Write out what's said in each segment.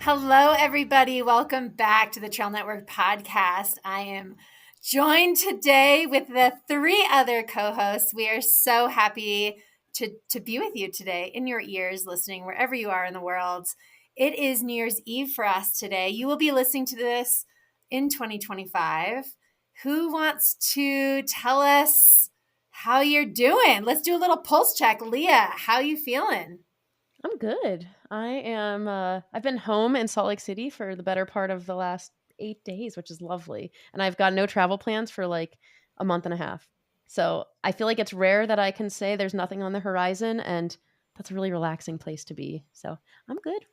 Hello, everybody. Welcome back to the Trail Network podcast. I am joined today with the three other co-hosts. We are so happy to be with you today in your ears, listening wherever you are in the world. It is New Year's Eve for us today. You will be listening to this in 2025. Who wants to tell us how you're doing? Let's do a little pulse check. Leah, how you feeling? I'm good. I've been home in Salt Lake City for the better part of the last 8 days, which is lovely. And I've got no travel plans for like a month and a half. So I feel like it's rare that I can say there's nothing on the horizon, and that's a really relaxing place to be. So I'm good.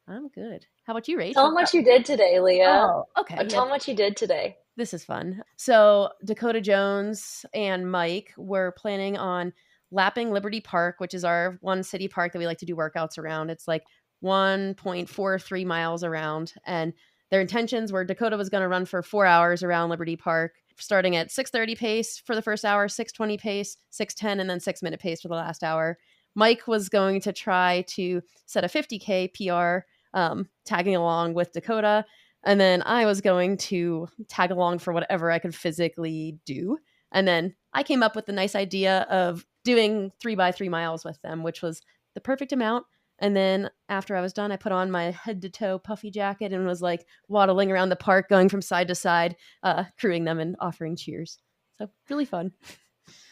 I'm good. How about you, Rach? Tell them what you did today, Leah. Oh, okay. Tell them what you did today. This is fun. So Dakota Jones and Mike were planning on lapping Liberty Park, which is our one city park that we like to do workouts around. It's like 1.43 miles around. And their intentions were Dakota was going to run for 4 hours around Liberty Park, starting at 6:30 pace for the first hour, 6:20 pace, 6:10, and then 6-minute pace for the last hour. Mike was going to try to set a 50K PR, tagging along with Dakota. And then I was going to tag along for whatever I could physically do. And then I came up with the nice idea of doing 3x3 miles with them, which was the perfect amount. And then after I was done, I put on my head to toe puffy jacket and was like waddling around the park, going from side to side, crewing them and offering cheers. So really fun.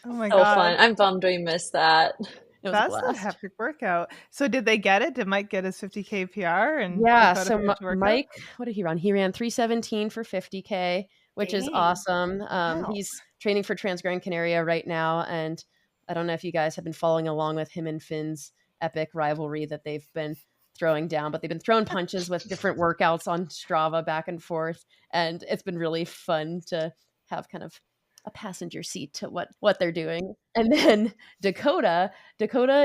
Oh my So God. fun. I'm bummed we missed that. It was That's a a blast. hectic workout. So did they get it? Did Mike get his 50K PR? And Yeah, Dakota so finish the workout? Mike, what did he run? He ran 3:17 for 50K, which is Dang. awesome. Wow. He's training for Trans Gran Canaria right now, and I don't know if you guys have been following along with him and Finn's epic rivalry that they've been throwing down, but they've been throwing punches with different workouts on Strava back and forth, and it's been really fun to have kind of a passenger seat to what they're doing. And then Dakota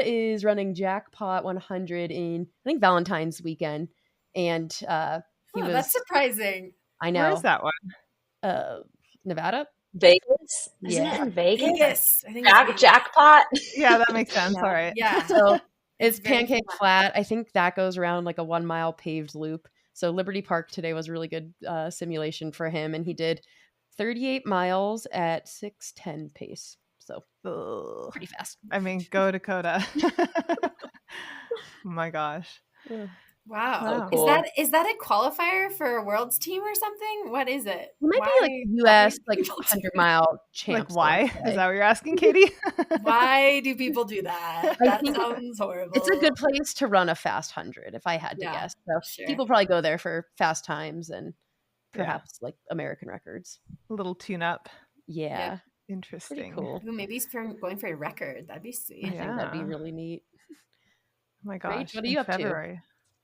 is running Jackpot 100 in, I think, Valentine's weekend, and he was, That's surprising. I know, Where is that one? Nevada. Vegas? Isn't Yeah. it in Vegas? Vegas. I think it's Vegas. Jackpot? Yeah, that makes sense. Yeah. All right. Yeah. So it's very Pancake Flat. I think that goes around like a 1 mile paved loop. So Liberty Park today was a really good simulation for him, and he did 38 miles at 6:10 pace. So Ugh. pretty fast. I mean, go Dakota. Oh my gosh. Wow. So cool. Is that a qualifier for a world's team or something? What is it? It might be like why US do like people do 100-mile champs. Like, why? let's say. Is that what you're asking, Katie? Why do people do that? I That think sounds horrible. It's a good place to run a fast 100, if I had to Yeah, guess. So sure. people probably go there for fast times and Yeah. perhaps like American records. A little tune up. Yeah, Interesting. pretty cool. Ooh, maybe he's going for a record. That'd be sweet. I think that'd be Yeah. really neat. Oh my Great. gosh. What are in you up to? February.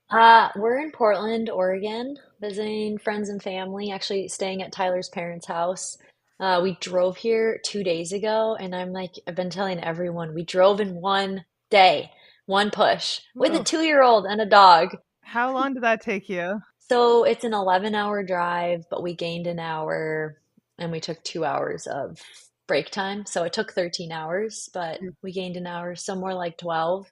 We're in Portland, Oregon, visiting friends and family, actually staying at Tyler's parents' house. We drove here 2 days ago, and I've been telling everyone, we drove in one day, one push, with a Whoa. 2-year-old and a dog. How long did that take you? So it's an 11-hour drive, but we gained an hour, and we took 2 hours of break time. So it took 13 hours, but we gained an hour, so more like 12.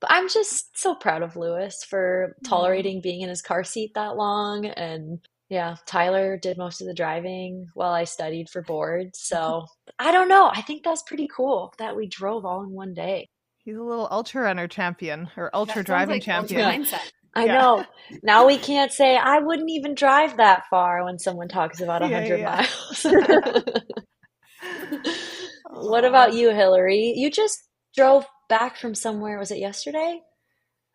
But I'm just so proud of Lewis for tolerating being in his car seat that long. And yeah, Tyler did most of the driving while I studied for boards. So I don't know. I think that's pretty cool that we drove all in one day. He's a little ultra runner champion or That ultra sounds driving like ultra champion. mindset. I Yeah. know. Now we can't say I wouldn't even drive that far when someone talks about 100 Yeah. miles. What about you, Hilary? You just drove back from somewhere. Was it yesterday?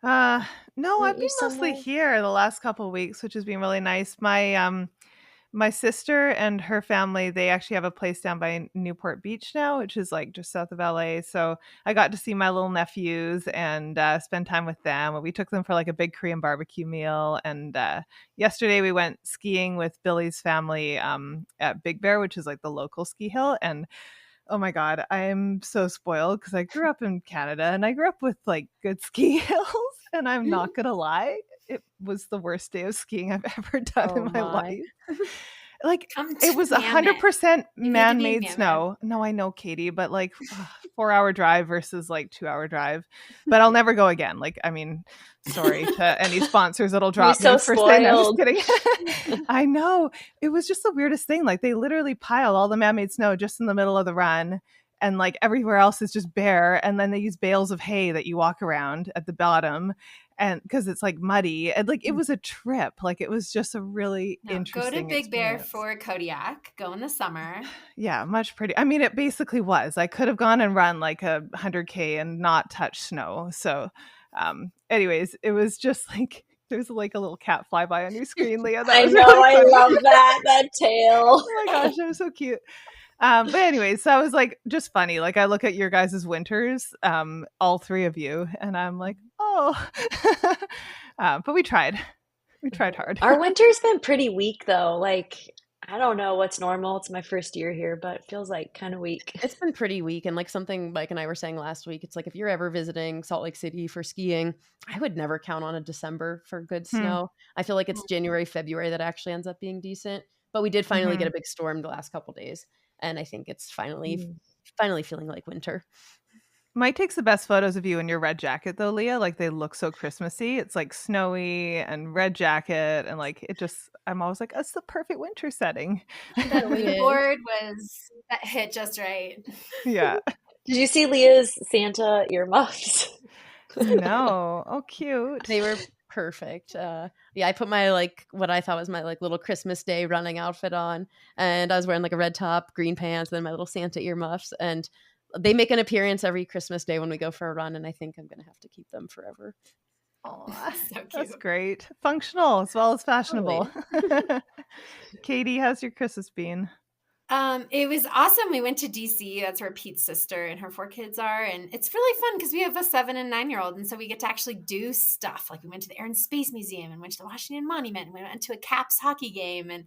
No, Weren't I've you been mostly somewhere? here the last couple of weeks, which has been really nice. My sister and her family, they actually have a place down by Newport Beach now, which is like just south of LA. So I got to see my little nephews and spend time with them. We took them for like a big Korean barbecue meal. And yesterday we went skiing with Billy's family at Big Bear, which is like the local ski hill. And oh my God, I'm so spoiled because I grew up in Canada and I grew up with like good ski hills. And I'm not going to lie, it was the worst day of skiing I've ever done Oh in my my. life. Like Come it to was Mammoth. 100% You need to be man-made Mammoth. snow. No, I know, Katie, but like 4-hour drive versus like 2-hour drive. But I'll never go again. Like, I mean, sorry to any sponsors that'll You're drop so me for saying that. I'm just spoiled. kidding. I know. It was just the weirdest thing. Like they literally pile all the man-made snow just in the middle of the run. And like everywhere else is just bare. And then they use bales of hay that you walk around at the bottom. And because it's like muddy, and like it was a trip. Like it was just a really interesting Go to Big Bear experience. for Kodiak. Go in the summer. Yeah, much pretty. I mean, it basically was. I could have gone and run like a 100K and not touch snow. So, anyways, it was just like there's like a little cat flyby on your screen, Leah. That I was know, really I funny. love that tail. Oh my gosh, that was so cute. But anyways, so I was like just funny. Like I look at your guys' winters, all three of you, and I'm like, oh. But we tried. We tried hard. Our winter's been pretty weak though. Like, I don't know what's normal. It's my first year here, but it feels like kind of weak. It's been pretty weak. And like something Mike and I were saying last week, it's like if you're ever visiting Salt Lake City for skiing, I would never count on a December for good snow. I feel like it's January, February that actually ends up being decent. But we did finally get a big storm the last couple days. And I think it's finally feeling like winter. Mike takes the best photos of you in your red jacket though, Leah. Like they look so Christmassy. It's like snowy and red jacket, and like it just I'm always like, that's the perfect winter setting. That lead board that hit just right. Yeah. Did you see Leah's Santa earmuffs? No. Oh, cute. They were perfect. Yeah, I put my like what I thought was my like little Christmas Day running outfit on, and I was wearing like a red top, green pants, and then my little Santa earmuffs, and they make an appearance every Christmas Day when we go for a run, and I think I'm gonna have to keep them forever. Aw, So cute. that's great. Functional as well as fashionable. Totally. Katie, how's your Christmas been? It was awesome. We went to DC. That's where Pete's sister and her 4 kids are. And it's really fun because we have a 7 and 9-year-old. And so we get to actually do stuff. Like we went to the Air and Space Museum and went to the Washington Monument and we went to a Caps hockey game. And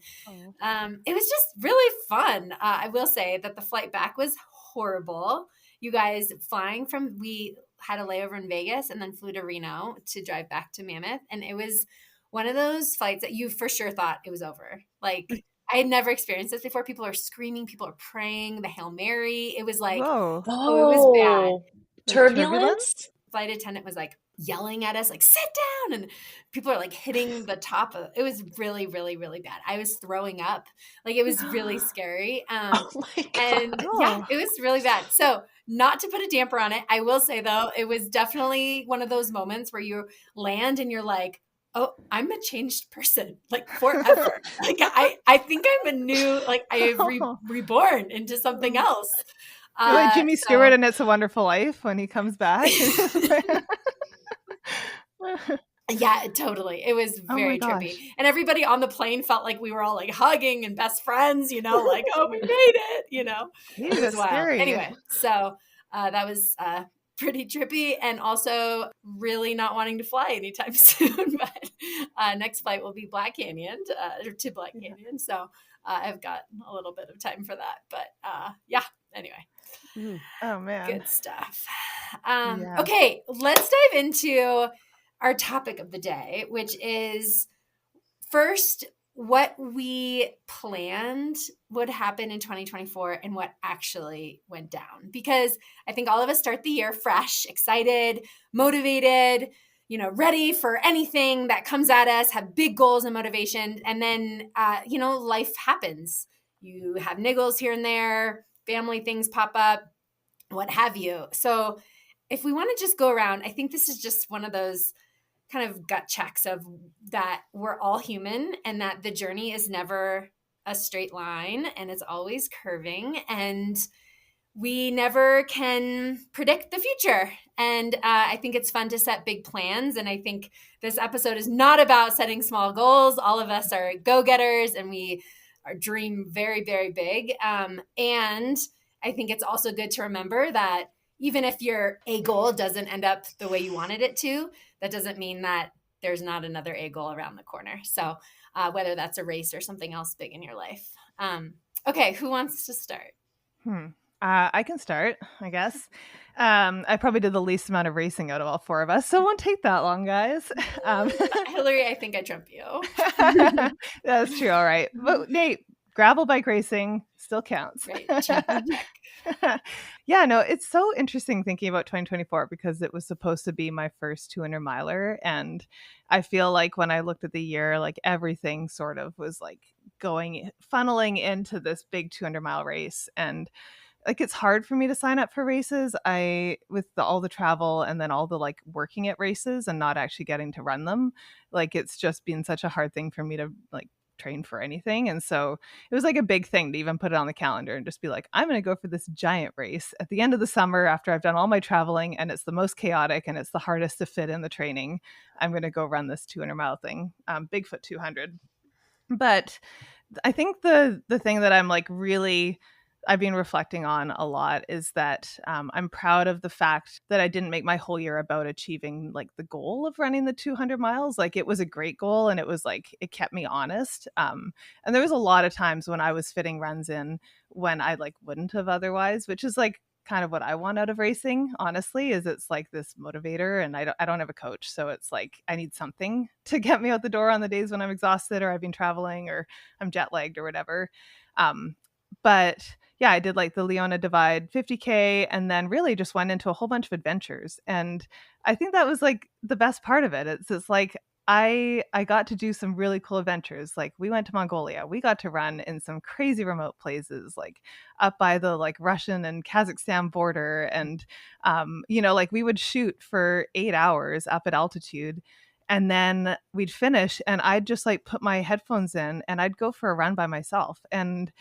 it was just really fun. I will say that the flight back was horrible. You guys we had a layover in Vegas and then flew to Reno to drive back to Mammoth. And it was one of those flights that you for sure thought it was over. Like, I had never experienced this before. People are screaming, people are praying, the Hail Mary. It was like, Whoa. it was bad. Turbulence? Flight attendant was like yelling at us, like, sit down. And people are like hitting the top of it. Was really, really, really bad. I was throwing up. Like it was really scary. Oh my God. And yeah, it was really bad. So not to put a damper on it, I will say though, it was definitely one of those moments where you land and you're like, oh, I'm a changed person, like forever. Like I think I'm a new, like I have reborn into something else. Like Jimmy Stewart in It's a Wonderful Life when he comes back. Yeah, totally. It was very trippy. And everybody on the plane felt like we were all like hugging and best friends, like, oh, we made it, It was wild. Scary. Anyway, so that was pretty trippy and also really not wanting to fly anytime soon. But next flight will be Black Canyon to Black Canyon. So I've got a little bit of time for that. But yeah, anyway. Oh, man. Good stuff. Okay, let's dive into our topic of the day, which is first what we planned would happen in 2024 and what actually went down. Because I think all of us start the year fresh, excited, motivated, ready for anything that comes at us, have big goals and motivation. And then, life happens. You have niggles here and there, family things pop up, what have you. So if we want to just go around, I think this is just one of those kind of gut checks of that we're all human and that the journey is never a straight line and it's always curving and we never can predict the future. And I think it's fun to set big plans. And I think this episode is not about setting small goals. All of us are go-getters and we dream very, very big. And I think it's also good to remember that even if your A goal doesn't end up the way you wanted it to, that doesn't mean that there's not another A goal around the corner. So whether that's a race or something else big in your life. Okay, who wants to start? I can start, I guess. I probably did the least amount of racing out of all 4 of us, so it won't take that long, guys. Hilary, I think I trump you. That's true. All right. But Nate, gravel bike racing still counts. Right. Check. Yeah, no, it's so interesting thinking about 2024 because it was supposed to be my first 200 miler. And I feel like when I looked at the year, like everything sort of was like funneling into this big 200-mile race. And like it's hard for me to sign up for races. With all the travel and then all the like working at races and not actually getting to run them, like it's just been such a hard thing for me to like train for anything. And so it was like a big thing to even put it on the calendar and just be like, I'm going to go for this giant race at the end of the summer after I've done all my traveling and it's the most chaotic and it's the hardest to fit in the training. I'm going to go run this 200-mile thing, Bigfoot 200. But I think the thing that I'm like really I've been reflecting on a lot is that I'm proud of the fact that I didn't make my whole year about achieving like the goal of running the 200 miles. Like it was a great goal and it was like, it kept me honest. And there was a lot of times when I was fitting runs in when I like wouldn't have otherwise, which is like kind of what I want out of racing, honestly, is it's like this motivator and I don't have a coach. So it's like, I need something to get me out the door on the days when I'm exhausted or I've been traveling or I'm jet lagged or whatever. But yeah, I did like the Leona Divide 50K and then really just went into a whole bunch of adventures. And I think that was like the best part of it. It's like I got to do some really cool adventures. Like we went to Mongolia. We got to run in some crazy remote places, like up by the like Russian and Kazakhstan border. And, like we would shoot for 8 hours up at altitude. And then we'd finish and I'd just like put my headphones in and I'd go for a run by myself. And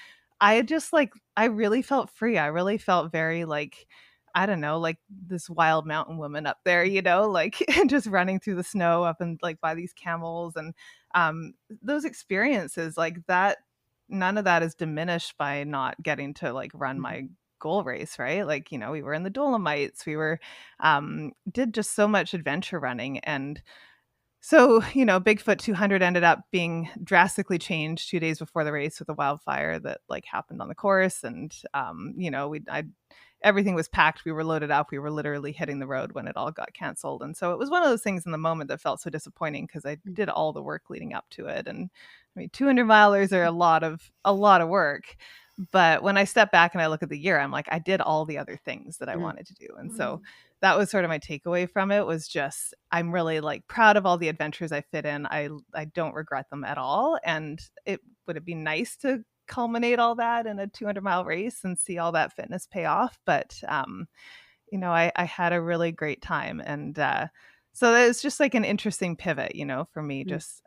I just like, I really felt free. I really felt very like, I don't know, like this wild mountain woman up there, like just running through the snow up and like by these camels and those experiences like that, none of that is diminished by not getting to like run my goal race, right? Like, we were in the Dolomites, we were, did just so much adventure running. And so, Bigfoot 200 ended up being drastically changed 2 days before the race with a wildfire that like happened on the course. And, everything was packed. We were loaded up. We were literally hitting the road when it all got canceled. And so it was one of those things in the moment that felt so disappointing because I did all the work leading up to it. And I mean, 200 milers are a lot of work. But when I step back and I look at the year, I'm like, I did all the other things that I wanted to do. And so that was sort of my takeaway from it was just, I'm really like proud of all the adventures I fit in. I don't regret them at all. And would it be nice to culminate all that in a 200-mile race and see all that fitness pay off? But, I had a really great time. And so it was just like an interesting pivot, for me, just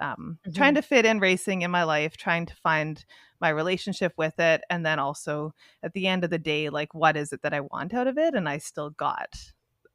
trying to fit in racing in my life, trying to find my relationship with it. And then also at the end of the day, like, what is it that I want out of it? And I still got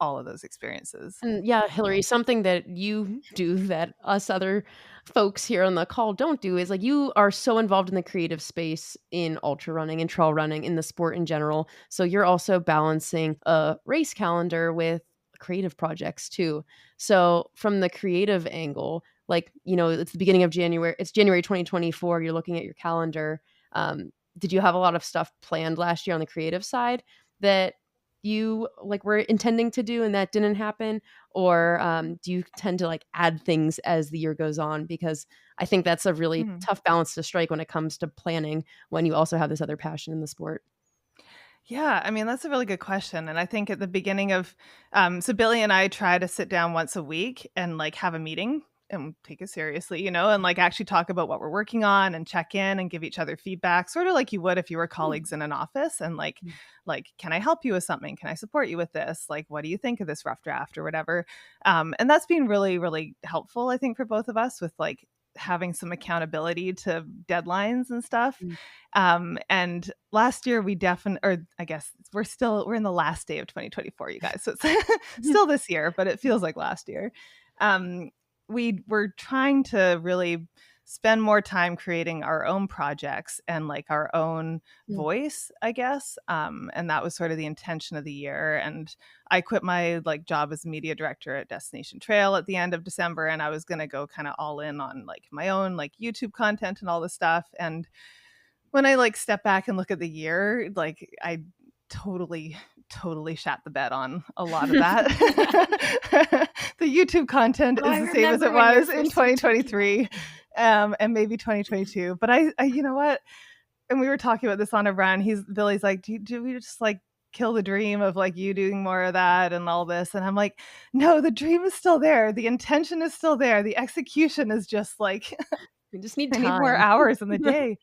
all of those experiences. And yeah, Hilary, something that you do that us other folks here on the call don't do is like you are so involved in the creative space in ultra running and trail running in the sport in general. So you're also balancing a race calendar with creative projects too. So from the creative angle, like, it's the beginning of January, it's January 2024, you're looking at your calendar. Did you have a lot of stuff planned last year on the creative side that you like were intending to do and that didn't happen? Or do you tend to like add things as the year goes on? Because I think that's a really tough balance to strike when it comes to planning when you also have this other passion in the sport. Yeah, I mean, that's a really good question. And I think at the beginning of, so Billy and I try to sit down once a week and like have a meeting and take it seriously, and like actually talk about what we're working on and check in and give each other feedback, sort of like you would if you were colleagues in an office and like, can I help you with something? Can I support you with this? Like, what do you think of this rough draft or whatever? And that's been really, really helpful, I think, for both of us with like having some accountability to deadlines and stuff. And last year we or I guess we're in the last day of 2024, you guys. So it's still this year, but it feels like last year. We were trying to really spend more time creating our own projects and like our own voice, I guess. And that was sort of the intention of the year. And I quit my like job as media director at Destination Trail at the end of December. And I was going to go kind of all in on like my own like YouTube content and all this stuff. And when I like step back and look at the year, like I totally shat the bed on a lot of that. The YouTube content is the same as it was in 2023 and maybe 2022. But I you know what? and we were talking about this on a run. Billy's like, do we just like kill the dream of like you doing more of that and all this? And I'm like, no, the dream is still there. The intention is still there. The execution is just like, We just need I time. need more hours in the day.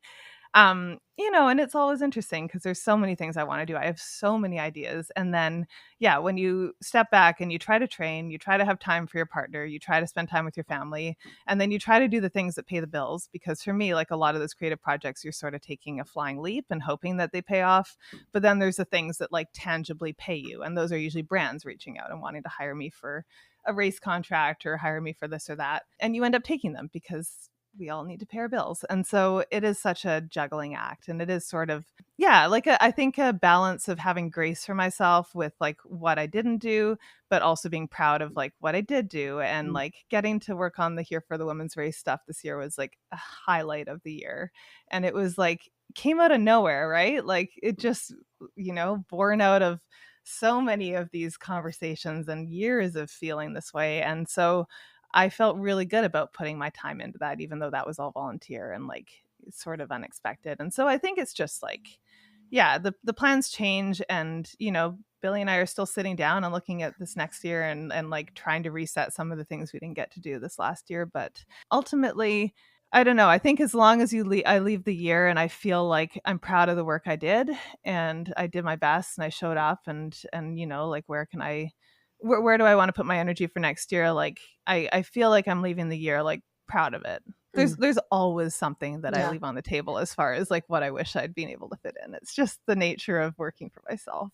And it's always interesting because there's so many things I want to do. I have so many ideas. And then, yeah, when you step back and you try to train, you try to have time for your partner, you try to spend time with your family, and then you try to do the things that pay the bills. Because for me, like a lot of those creative projects, you're sort of taking a flying leap and hoping that they pay off. But then there's the things that like tangibly pay you. And those are usually brands reaching out and wanting to hire me for a race contract or hire me for this or that. And you end up taking them because we all need to pay our bills. And so it is such a juggling act. And it is sort of, like I think a balance of having grace for myself with like what I didn't do, but also being proud of like what I did do. And like getting to work on the Here for the Women's Race stuff this year was like a highlight of the year. And it was like, came out of nowhere, right? Like it just, born out of so many of these conversations and years of feeling this way. And so I felt really good about putting my time into that, even though that was all volunteer and like sort of unexpected. And so I think it's just like, the plans change. And, Billy and I are still sitting down and looking at this next year and like trying to reset some of the things we didn't get to do this last year. But ultimately, I don't know. I think as long as I leave the year and I feel like I'm proud of the work I did and I did my best and I showed up and like where do I want to put my energy for next year? Like, I feel like I'm leaving the year like proud of it. There's always something that I leave on the table as far as like what I wish I'd been able to fit in. It's just the nature of working for myself.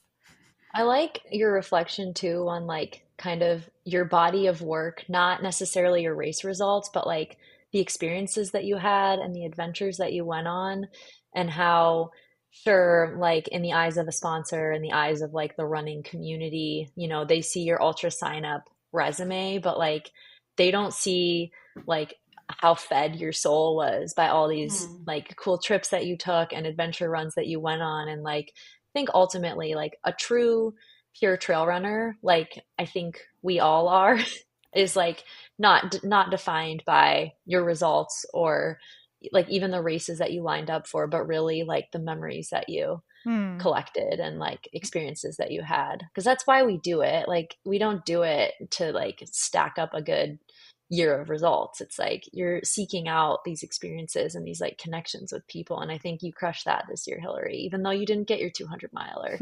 I like your reflection too on like kind of your body of work, not necessarily your race results, but like the experiences that you had and the adventures that you went on, and how, sure, like in the eyes of a sponsor, in the eyes of like the running community, they see your ultra sign up resume, but like they don't see like how fed your soul was by all these like cool trips that you took and adventure runs that you went on. And like think ultimately like a true pure trail runner, like I think we all are, is like not defined by your results or like even the races that you lined up for, but really like the memories that you collected and like experiences that you had. Because that's why we do it. Like we don't do it to like stack up a good year of results. It's like you're seeking out these experiences and these like connections with people. And I think you crushed that this year, Hilary, even though you didn't get your 200 miler.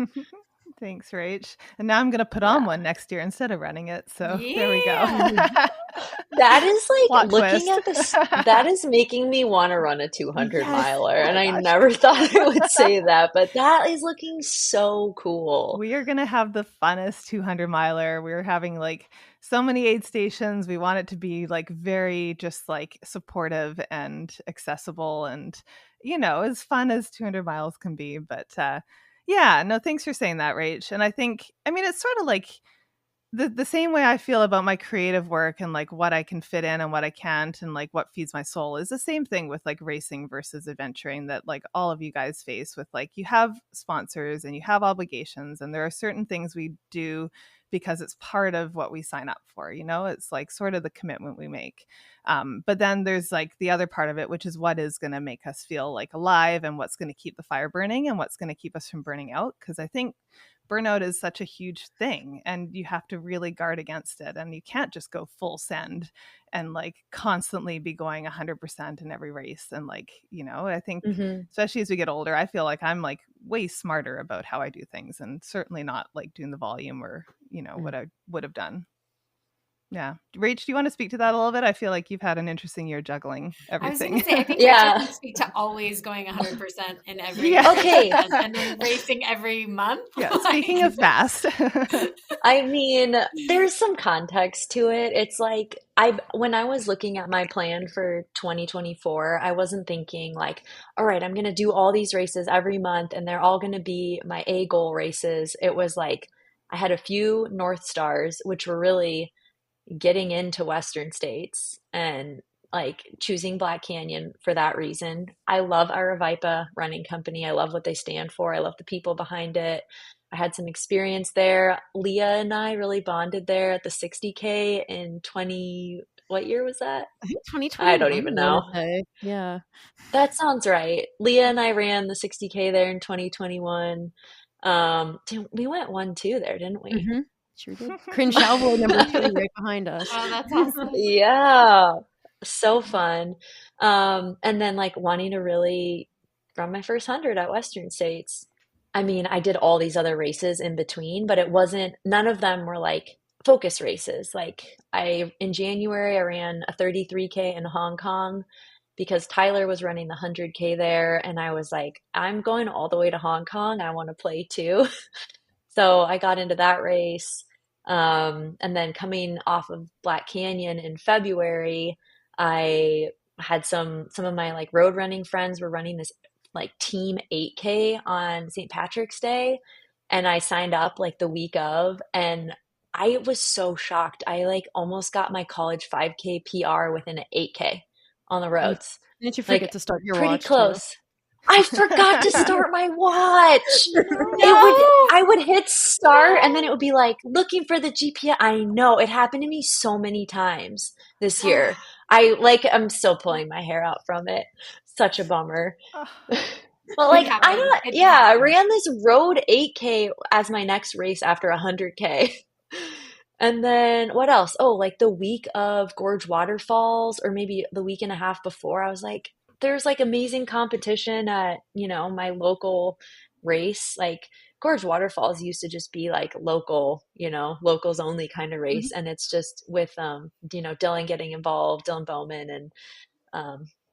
Thanks, Rach. And now I'm going to put on one next year instead of running it. So there we go. That is like Plot looking twist. at this, that is making me want to run a 200 miler. And I gosh. never thought I would say that, but that is looking so cool. We are going to have the funnest 200 miler. We're having like so many aid stations. We want it to be like very just like supportive and accessible and, as fun as 200 miles can be. But no, thanks for saying that, Rach. And I think, it's sort of like the same way I feel about my creative work and like what I can fit in and what I can't and like what feeds my soul is the same thing with like racing versus adventuring that like all of you guys face with. Like you have sponsors and you have obligations and there are certain things we do because it's part of what we sign up for, it's like sort of the commitment we make. But then there's like the other part of it, which is what is going to make us feel like alive and what's going to keep the fire burning and what's going to keep us from burning out. Because I think burnout is such a huge thing and you have to really guard against it. And you can't just go full send and like constantly be going 100% in every race. And like, I think especially as we get older, I feel like I'm like way smarter about how I do things and certainly not like doing the volume or, what I would have done. Yeah. Rach, do you want to speak to that a little bit? I feel like you've had an interesting year juggling everything. I was going to say, I think I can speak to always going 100% in every Okay. and then racing every month. Yeah, speaking of fast. I mean, there's some context to it. It's like when I was looking at my plan for 2024, I wasn't thinking like, all right, I'm going to do all these races every month and they're all going to be my A goal races. It was like I had a few North Stars, which were really getting into Western states and like choosing Black Canyon for that reason. I love Aravipa running company. I love what they stand for. I love the people behind it. I had some experience there. Leah and I really bonded there at the 60K in What year was that? I think I 2021, don't I even want know. to say. Yeah. That sounds right. Leah and I ran the 60K there in 2021. We went 1-2 there, didn't we? Mm-hmm. Sure did. Cringe-Chalvoy #2 right behind us. Oh, that's awesome. Yeah, so fun. And then like wanting to really run my first 100 at Western States. I mean, I did all these other races in between, but none of them were like focus races. Like in January, I ran a 33K in Hong Kong because Tyler was running the 100K there. And I was like, I'm going all the way to Hong Kong. I want to play too. So I got into that race. And then coming off of Black Canyon in February, I had some of my like road running friends were running this like team 8K on St. Patrick's Day. And I signed up like the week of, and I was so shocked. I like almost got my college 5K PR within an 8K on the roads. Didn't you forget Like to start your pretty watch too? close. I forgot to start my watch. No. I would hit start and then it would be like looking for the GPS. I know it happened to me so many times this year. I'm still pulling my hair out from it. Such a bummer. But It like happens. It I happens. ran this road 8K as my next race after 100K. And then what else? Oh, like the week of Gorge Waterfalls, or maybe the week and a half before, I was like, there's like amazing competition at, my local race. Like Gorge Waterfalls used to just be like local, locals only kind of race. And it's just with, Dylan getting involved, Dylan Bowman, and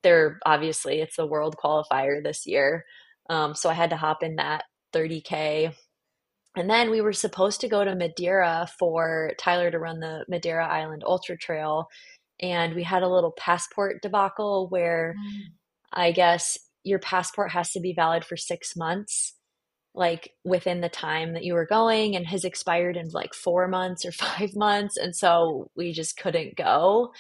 it's the world qualifier this year. So I had to hop in that 30K. And then we were supposed to go to Madeira for Tyler to run the Madeira Island Ultra Trail. And we had a little passport debacle where I guess your passport has to be valid for 6 months, like within the time that you were going, and has expired in like 4 months or 5 months. And so we just couldn't go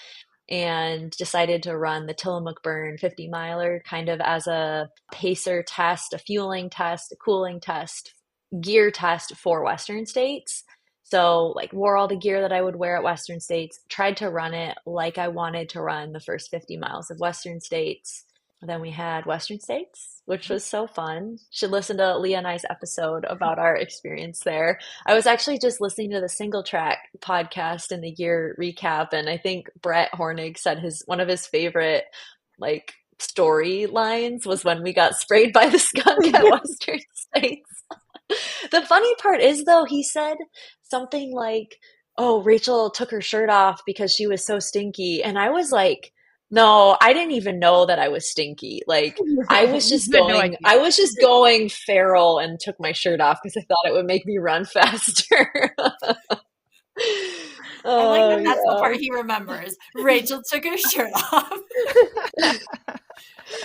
and decided to run the Tillamook Burn 50 miler kind of as a pacer test, a fueling test, a cooling test, gear test for Western States. So, like, wore all the gear that I would wear at Western States, tried to run it like I wanted to run the first 50 miles of Western States. Then we had Western States, which was so fun. Should listen to Leah and I's episode about our experience there. I was actually just listening to the Single Track podcast in the year recap, and I think Brett Hornig said one of his favorite like storylines was when we got sprayed by the skunk at Western States. The funny part is though, he said something like, "Oh, Rachel took her shirt off because she was so stinky," and I was like, no, I didn't even know that I was stinky. Like I was just going feral and took my shirt off because I thought it would make me run faster. I like that that's the yeah. part he remembers. Rachel took her shirt off.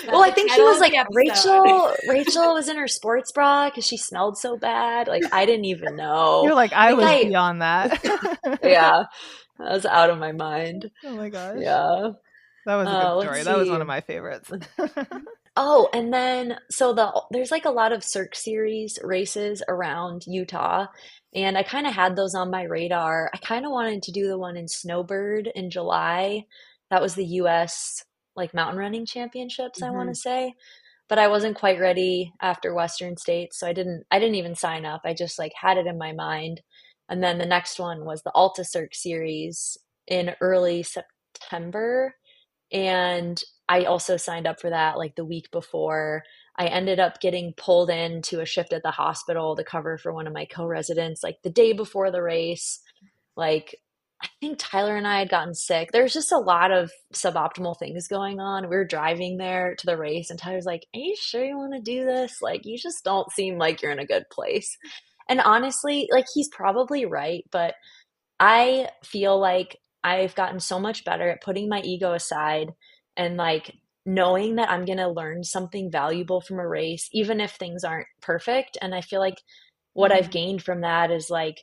Well, I think he was like, Rachel. Rachel was in her sports bra because she smelled so bad. Like, I didn't even know. You're like, I was beyond that. Yeah, I was out of my mind. Oh my gosh. Yeah. That was a good story. That was one of my favorites. Oh, and then there's like a lot of Cirque Series races around Utah, and I kind of had those on my radar. I kind of wanted to do the one in Snowbird in July. That was the US like mountain running championships, I want to say. But I wasn't quite ready after Western States, so I didn't even sign up. I just like had it in my mind. And then the next one was the Alta Cirque Series in early September. And I also signed up for that like the week before. I ended up getting pulled into a shift at the hospital to cover for one of my co-residents like the day before the race. Like, I think Tyler and I had gotten sick. There's just a lot of suboptimal things going on. We were driving there to the race, and Tyler's like, "Are you sure you want to do this? Like, you just don't seem like you're in a good place." And honestly, like, he's probably right, but I feel like I've gotten so much better at putting my ego aside and like knowing that I'm going to learn something valuable from a race, even if things aren't perfect. And I feel like what I've gained from that is like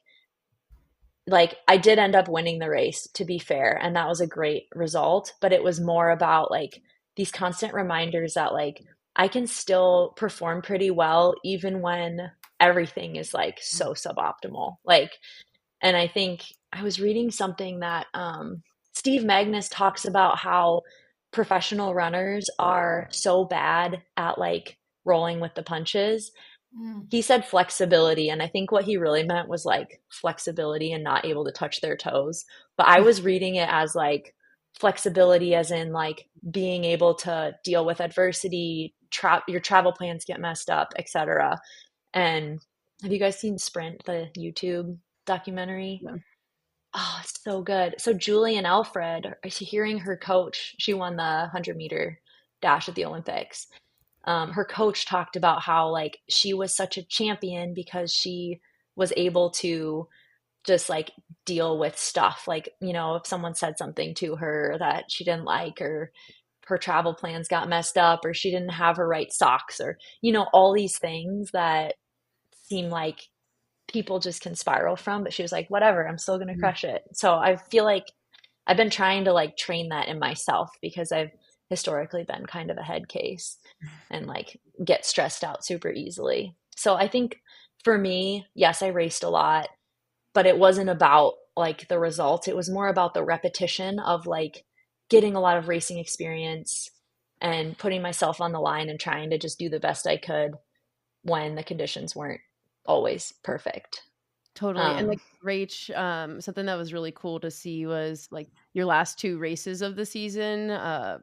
I did end up winning the race, to be fair, and that was a great result, but it was more about like these constant reminders that like I can still perform pretty well even when everything is like so suboptimal. Like, and I think I was reading something that Steve Magnus talks about how professional runners are so bad at like rolling with the punches. He said flexibility, and I think what he really meant was like flexibility and not able to touch their toes. But I was reading it as like flexibility as in like being able to deal with adversity, your travel plans get messed up, etc. And have you guys seen Sprint, the YouTube documentary? Yeah. Oh, it's so good. So Julian Alfred, hearing her coach, she won the 100-meter dash at the Olympics. Her coach talked about how like she was such a champion because she was able to just like deal with stuff. Like, you know, if someone said something to her that she didn't like, or her travel plans got messed up, or she didn't have her right socks, or, you know, all these things that seem like people just can spiral from, but she was like, whatever, I'm still going to crush it. So I feel like I've been trying to like train that in myself because I've historically been kind of a head case and like get stressed out super easily. So I think for me, yes, I raced a lot, but it wasn't about like the result. It was more about the repetition of like getting a lot of racing experience and putting myself on the line and trying to just do the best I could when the conditions weren't always perfect. Totally. And like Rach, something that was really cool to see was like your last two races of the season,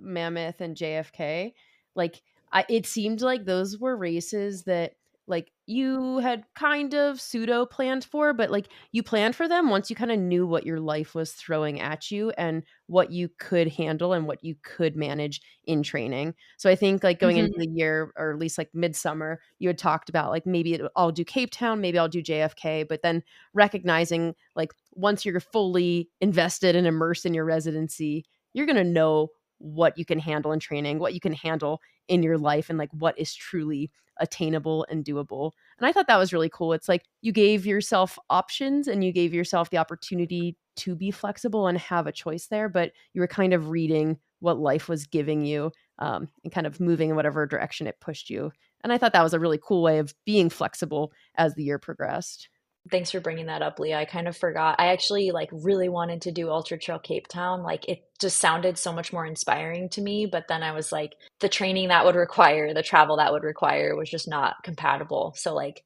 Mammoth and JFK. Like it seemed like those were races that like you had kind of pseudo planned for, but like you planned for them once you kind of knew what your life was throwing at you and what you could handle and what you could manage in training. So I think like going into the year, or at least like midsummer, you had talked about like maybe I'll do Cape Town, maybe I'll do JFK, but then recognizing like once you're fully invested and immersed in your residency, you're going to know what you can handle in training, what you can handle in your life, and like what is truly attainable and doable. And I thought that was really cool. It's like you gave yourself options and you gave yourself the opportunity to be flexible and have a choice there, but you were kind of reading what life was giving you, and kind of moving in whatever direction it pushed you. And I thought that was a really cool way of being flexible as the year progressed. Thanks for bringing that up, Leah. I kind of forgot. I actually like really wanted to do Ultra Trail Cape Town. Like it just sounded so much more inspiring to me. But then I was like, the training that would require, the travel that would require was just not compatible. So like,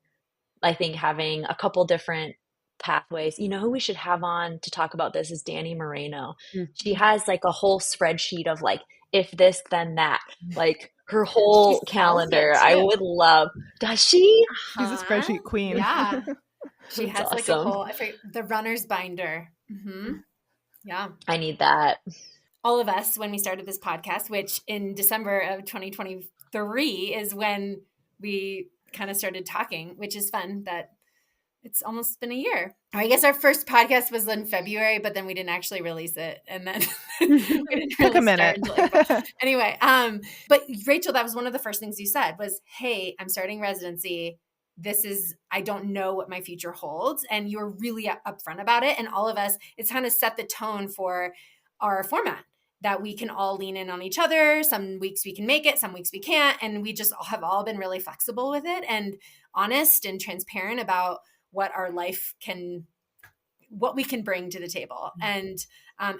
I think having a couple different pathways, you know, who we should have on to talk about this is Danny Moreno. She has like a whole spreadsheet of like, if this, then that, like her whole calendar. I would love. Does she? She's a spreadsheet queen. Yeah. She has That's like a awesome. whole, the runner's binder. Yeah. I need that. All of us, when we started this podcast, which in December of 2023 is when we kind of started talking, which is fun that it's almost been a year. I guess our first podcast was in February, but then we didn't actually release it. And then we didn't Took a really start minute. until anyway, but Rachel, that was one of the first things you said was, hey, I'm starting residency. I don't know what my future holds. And you're really upfront about it. And all of us, it's kind of set the tone for our format that we can all lean in on each other. Some weeks we can make it, some weeks we can't. And we just have all been really flexible with it and honest and transparent about what our life what we can bring to the table. And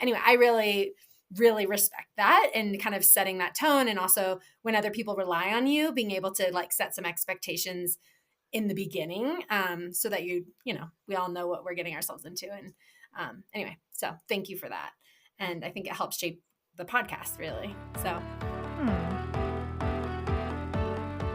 anyway, I really, really respect that and kind of setting that tone. And also when other people rely on you, being able to like set some expectations in the beginning, so that we all know what we're getting ourselves into. And anyway, so thank you for that. And I think it helps shape the podcast really. So.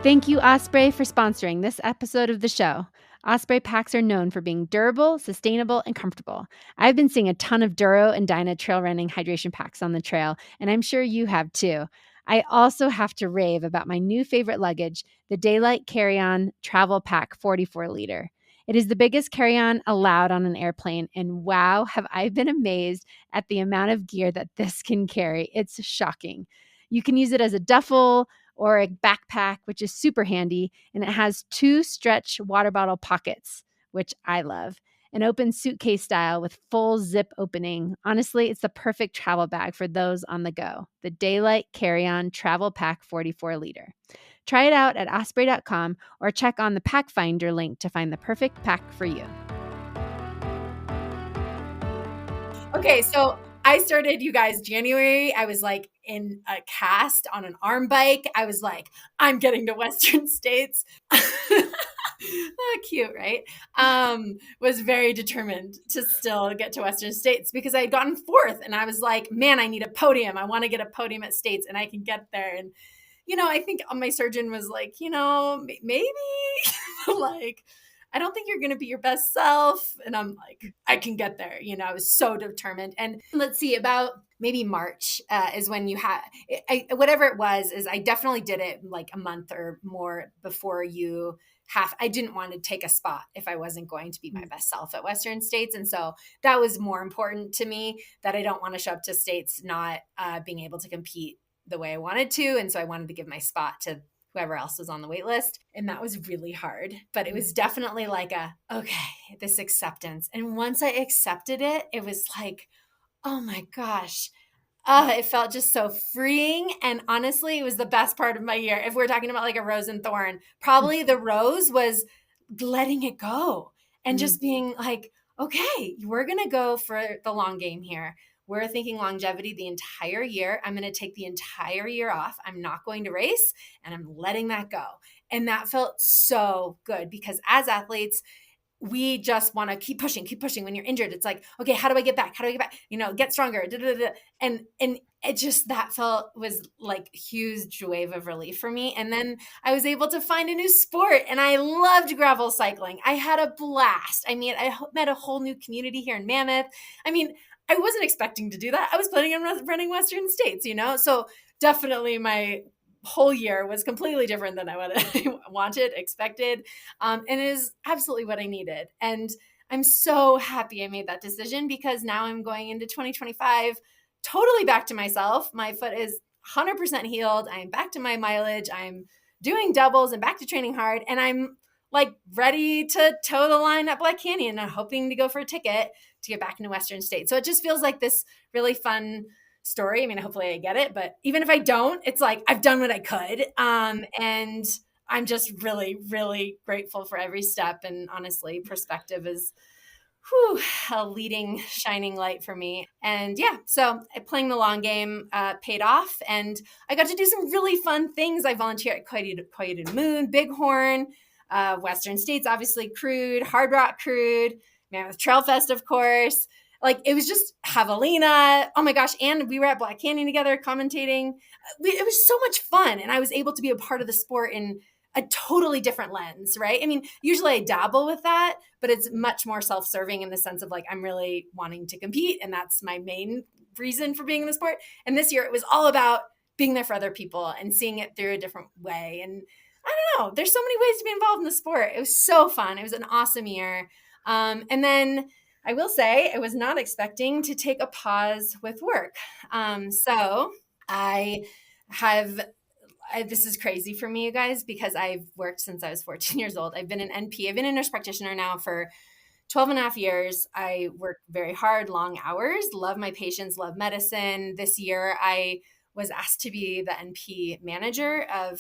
Thank you, Osprey, for sponsoring this episode of the show. Osprey packs are known for being durable, sustainable, and comfortable. I've been seeing a ton of Duro and Dyna trail running hydration packs on the trail, and I'm sure you have too. I also have to rave about my new favorite luggage, the Daylight Carry-On Travel Pack 44 liter. It is the biggest carry-on allowed on an airplane, and wow, have I been amazed at the amount of gear that this can carry. It's shocking. You can use it as a duffel or a backpack, which is super handy, and it has 2 stretch water bottle pockets, which I love. An open suitcase style with full zip opening. Honestly, it's the perfect travel bag for those on the go. The Daylight Carry-On Travel Pack 44 liter. Try it out at osprey.com or check on the Pack Finder link to find the perfect pack for you. Okay, so I started, you guys, January. I was like in a cast on an arm bike. I was like, I'm getting to Western States. Oh, cute, right? Was very determined to still get to Western States because I had gotten fourth, and I was like, man, I need a podium. I want to get a podium at States, and I can get there. And I think my surgeon was like, maybe like, I don't think you're going to be your best self. And I'm like, I can get there. I was so determined. And let's see, about maybe March is when you had, whatever it was, is I definitely did it like a month or more before I didn't want to take a spot if I wasn't going to be my best self at Western States. And so that was more important to me, that I don't want to show up to States not being able to compete the way I wanted to. And so I wanted to give my spot to whoever else was on the wait list. And that was really hard, but it was definitely like okay, this acceptance. And once I accepted it, it was like, oh my gosh, it felt just so freeing. And honestly, it was the best part of my year. If we're talking about like a rose and thorn, probably the rose was letting it go and just being like, okay, we're going to go for the long game here. We're thinking longevity the entire year. I'm going to take the entire year off. I'm not going to race, and I'm letting that go. And that felt so good because as athletes, we just want to keep pushing. When you're injured, it's like, okay, how do I get back? Get stronger. And it just, that was like a huge wave of relief for me. And then I was able to find a new sport, and I loved gravel cycling. I had a blast. I met a whole new community here in Mammoth. I wasn't expecting to do that. I was planning on running Western States, so definitely my whole year was completely different than I wanted, expected. And it is absolutely what I needed. And I'm so happy I made that decision because now I'm going into 2025 totally back to myself. My foot is 100% healed. I'm back to my mileage. I'm doing doubles and back to training hard. And I'm like ready to toe the line at Black Canyon and hoping to go for a ticket to get back into Western States. So it just feels like this really fun story. Hopefully I get it, but even if I don't, it's like I've done what I could. And I'm just really, really grateful for every step. And honestly, perspective is a leading shining light for me. And yeah, so playing the long game paid off, and I got to do some really fun things. I volunteered at Coyote Moon, Bighorn, Western States, obviously Crude, Hard Rock Crude, Mammoth Trail Fest, of course. Like, it was just Javelina. Oh my gosh. And we were at Black Canyon together commentating. It was so much fun. And I was able to be a part of the sport in a totally different lens, right? Usually I dabble with that, but it's much more self-serving in the sense of like, I'm really wanting to compete. And that's my main reason for being in the sport. And this year it was all about being there for other people and seeing it through a different way. And I don't know, there's so many ways to be involved in the sport. It was so fun. It was an awesome year. And then I will say I was not expecting to take a pause with work. So this is crazy for me, you guys, because I've worked since I was 14 years old. I've been an NP. I've been a nurse practitioner now for 12 and a half years. I work very hard, long hours, love my patients, love medicine. This year, I was asked to be the NP manager of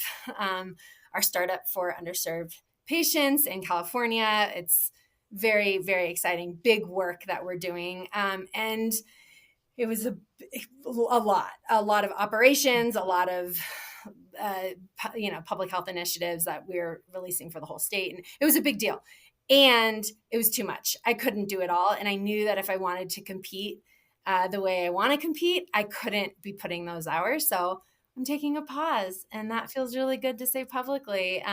our startup for underserved patients in California. It's very, very exciting, big work that we're doing. And it was a lot of operations, a lot of public health initiatives that we're releasing for the whole state. And it was a big deal. And it was too much. I couldn't do it all. And I knew that if I wanted to compete the way I want to compete, I couldn't be putting those hours. So I'm taking a pause. And that feels really good to say publicly.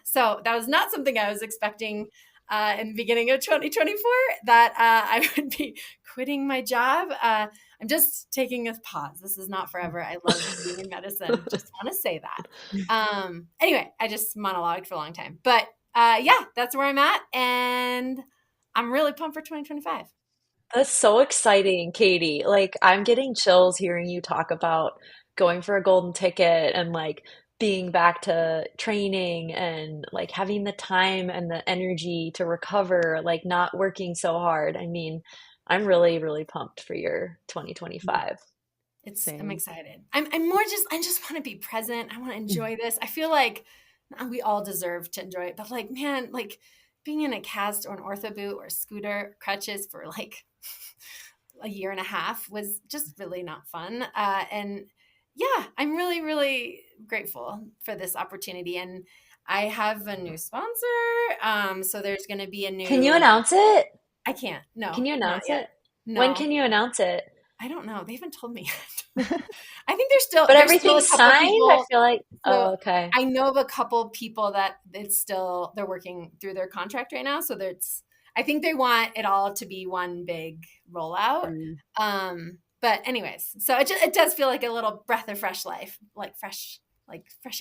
So that was not something I was expecting in the beginning of 2024, that I would be quitting my job. I'm just taking a pause. This is not forever. I love being in medicine. Just want to say that. Anyway, I just monologued for a long time. But that's where I'm at. And I'm really pumped for 2025. That's so exciting, Katie. Like, I'm getting chills hearing you talk about going for a golden ticket and like being back to training and like having the time and the energy to recover, like not working so hard. I'm really, really pumped for your 2025. I'm excited. I just want to be present. I want to enjoy this. I feel like we all deserve to enjoy it, but like, man, like being in a cast or an ortho boot or scooter crutches for like a year and a half was just really not fun. And yeah, I'm really, really grateful for this opportunity. And I have a new sponsor. So there's going to be a new. Can you announce it? I can't. No. Can you not announce yet. it? No. When can you announce it? I don't know. They haven't told me yet. I think there's still, But there's still a everything's couple signed. people. I feel like. So Oh, okay. I know of a couple people that it's still, they're working through their contract right now. So there's, I think they want it all to be one big rollout. But anyways, so it does feel like a little breath of fresh life, like fresh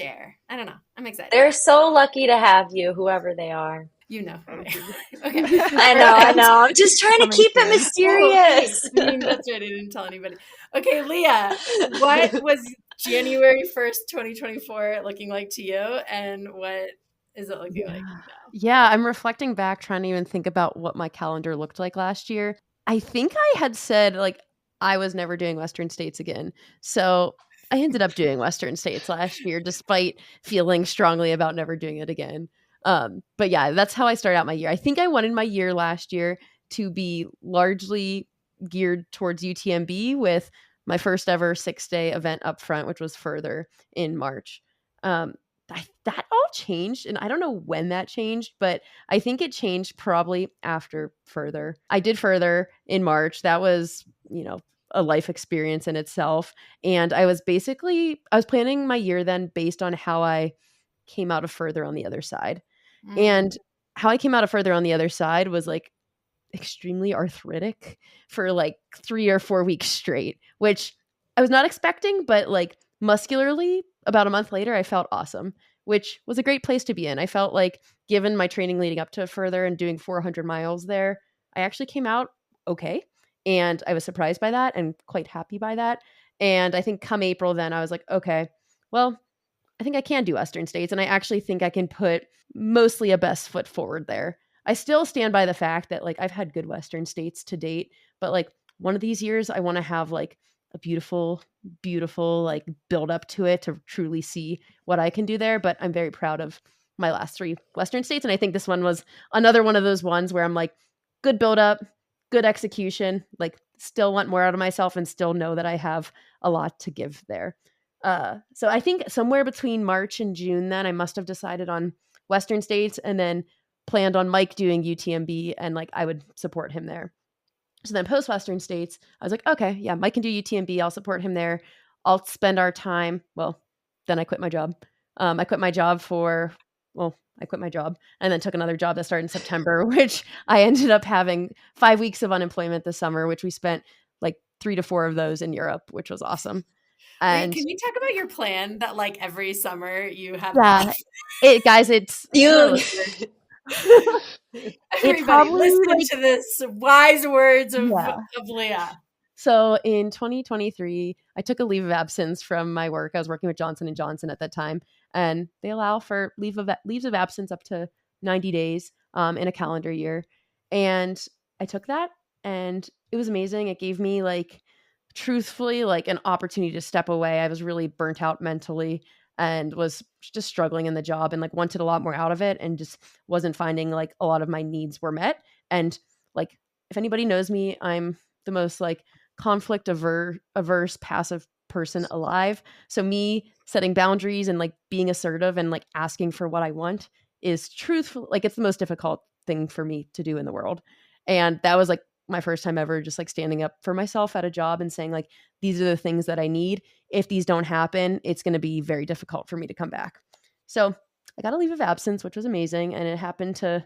air. I don't know. I'm excited. They're so lucky to have you, whoever they are. You know. Okay. I know. I'm just trying to keep it mysterious. That's right. I didn't tell anybody. Okay, Leah, what was January 1st, 2024 looking like to you? And what is it looking like now? Yeah, I'm reflecting back, trying to even think about what my calendar looked like last year. I think I had said like I was never doing Western States again. So I ended up doing Western States last year, despite feeling strongly about never doing it again. But yeah, that's how I started out my year. I think I wanted my year last year to be largely geared towards UTMB with my first ever 6-day event up front, which was further in March. That all changed, and I don't know when that changed, but I think it changed probably after further. I did further in March. That was, a life experience in itself. And I was planning my year then based on how I came out of further on the other side. And how I came out of further on the other side was like extremely arthritic for like 3 or 4 weeks straight, which I was not expecting, but like muscularly about a month later, I felt awesome, which was a great place to be in. I felt like given my training leading up to further and doing 400 miles there, I actually came out okay. And I was surprised by that and quite happy by that. And I think come April, then I was like, okay, well, I think I can do Western States. And I actually think I can put mostly a best foot forward there. I still stand by the fact that like I've had good Western States to date, but like one of these years I want to have like a beautiful like build up to it to truly see what I can do there. But I'm very proud of my last 3 Western States. And I think this one was another one of those ones where I'm like, good build up, good execution, like still want more out of myself and still know that I have a lot to give there. So I think somewhere between March and June, then I must have decided on Western States and then planned on Mike doing UTMB and like I would support him there. So then post Western States, I was like, okay, yeah, Mike can do UTMB. I'll support him there. I'll spend our time. Well, then I quit my job. I quit my job and then took another job that started in September, which I ended up having 5 weeks of unemployment this summer, which we spent like 3 to 4 of those in Europe, which was awesome. And can we talk about your plan that like every summer you have? Yeah, it's you. Everybody listen to this wise words of Leah. So in 2023, I took a leave of absence from my work. I was working with Johnson & Johnson at that time, and they allow for leaves of absence up to 90 days in a calendar year. And I took that, and it was amazing. It gave me like, truthfully, like an opportunity to step away. I was really burnt out mentally and was just struggling in the job and like wanted a lot more out of it and just wasn't finding like a lot of my needs were met. And like, if anybody knows me, I'm the most like conflict averse passive person alive. So me setting boundaries and like being assertive and like asking for what I want is truthful. Like it's the most difficult thing for me to do in the world. And that was like my first time ever just like standing up for myself at a job and saying like, these are the things that I need. If these don't happen, it's going to be very difficult for me to come back. So I got a leave of absence, which was amazing. And it happened to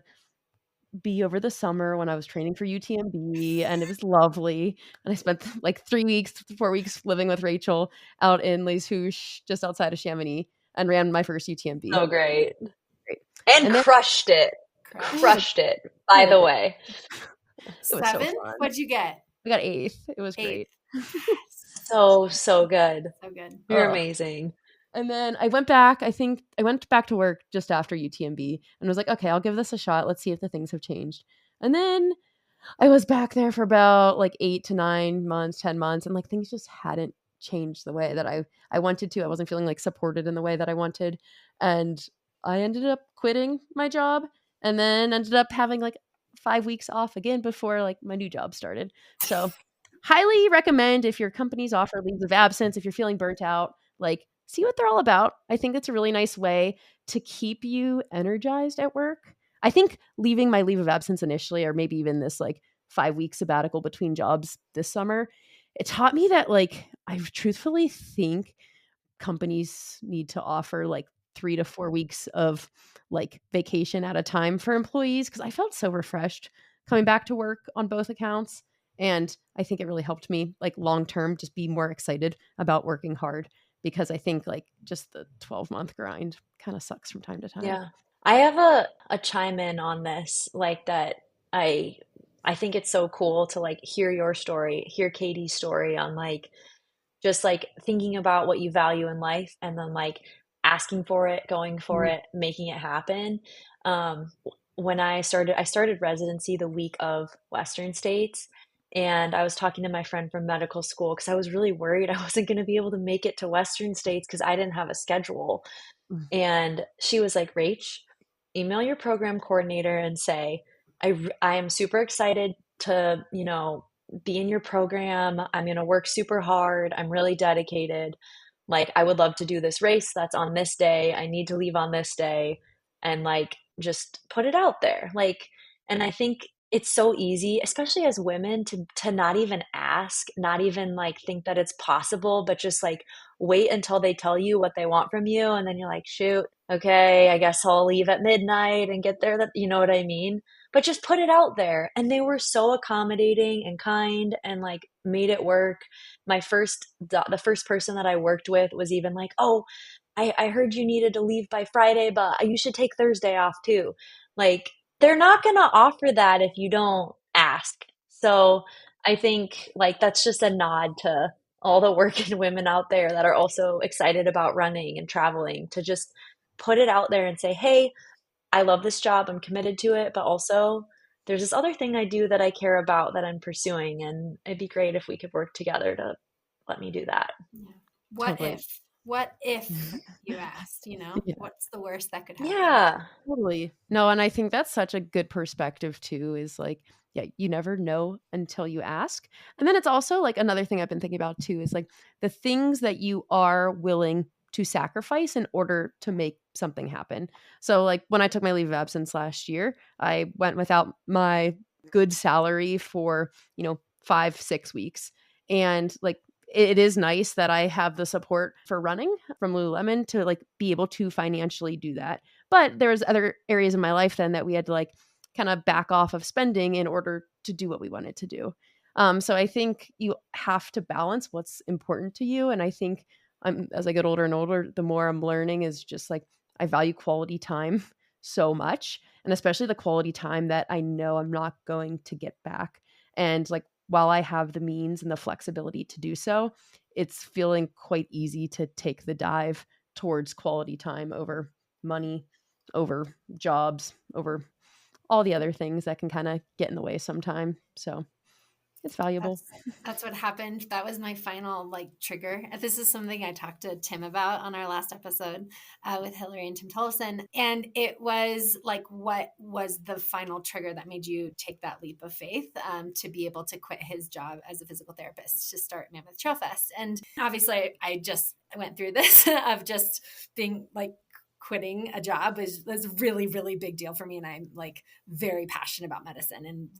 be over the summer when I was training for UTMB, and it was lovely. And I spent like 4 weeks living with Rachel out in Les Houches, just outside of Chamonix, and ran my first UTMB. Oh, great. And crushed it. Crushed it, by the way. It was 7? So fun. What'd you get? I got 8th. It was great. So good. So good. You're amazing. And then I went back. I think I went back to work just after UTMB and was like, okay, I'll give this a shot. Let's see if the things have changed. And then I was back there for about like 8 to 9 months, 10 months. And like things just hadn't changed the way that I wanted to. I wasn't feeling like supported in the way that I wanted. And I ended up quitting my job and then ended up having like 5 weeks off again before like my new job started. So highly recommend if your companies offer leaves of absence, if you're feeling burnt out, like see what they're all about. I think it's a really nice way to keep you energized at work. I think leaving my leave of absence initially, or maybe even this like 5-week sabbatical between jobs this summer, it taught me that like I truthfully think companies need to offer like 3 to 4 weeks of like vacation at a time for employees, because I felt so refreshed coming back to work on both accounts. And I think it really helped me like long term just be more excited about working hard, because I think like just the 12-month grind kind of sucks from time to time. Yeah. I have a chime in on this, like that I I think it's so cool to like hear your story, hear Katie's story on like just like thinking about what you value in life and then like asking for it, going for Mhm. it, making it happen. Um, when I started residency the week of Western States, and I was talking to my friend from medical school because I was really worried I wasn't going to be able to make it to Western States because I didn't have a schedule. Mm. And she was like, Rach, email your program coordinator and say, I am super excited to, be in your program. I'm going to work super hard. I'm really dedicated. Like, I would love to do this race that's on this day. I need to leave on this day. And like, just put it out there. Like, and I think it's so easy, especially as women, to not even ask, not even like think that it's possible, but just like wait until they tell you what they want from you. And then you're like, shoot, okay, I guess I'll leave at midnight and get there. That, you know what I mean? But just put it out there. And they were so accommodating and kind and like made it work. The first person that I worked with was even like, oh, I heard you needed to leave by Friday, but you should take Thursday off too. Like, they're not going to offer that if you don't ask. So I think like that's just a nod to all the working women out there that are also excited about running and traveling, to just put it out there and say, hey, I love this job. I'm committed to it. But also, there's this other thing I do that I care about that I'm pursuing. And it'd be great if we could work together to let me do that. Yeah. What Totally. if? What if you asked, Yeah. What's the worst that could happen? Yeah. Totally. No, and I think that's such a good perspective too, is like, yeah, you never know until you ask. And then it's also like another thing I've been thinking about too is like the things that you are willing to sacrifice in order to make something happen. So like when I took my leave of absence last year, I went without my good salary for, 5-6 weeks. And like it is nice that I have the support for running from Lululemon to like be able to financially do that. But there's other areas in my life then that we had to like kind of back off of spending in order to do what we wanted to do. So I think you have to balance what's important to you. And I think as I get older and older, the more I'm learning is just like I value quality time so much. And especially the quality time that I know I'm not going to get back. And like while I have the means and the flexibility to do so, it's feeling quite easy to take the dive towards quality time over money, over jobs, over all the other things that can kind of get in the way sometime. So it's valuable. That's what happened. That was my final like trigger. This is something I talked to Tim about on our last episode with Hilary and Tim Tollefson. And it was like, what was the final trigger that made you take that leap of faith to be able to quit his job as a physical therapist to start Mammoth Trail Fest? And obviously I just went through this of just being like, quitting a job was a really, really big deal for me. And I'm like very passionate about medicine and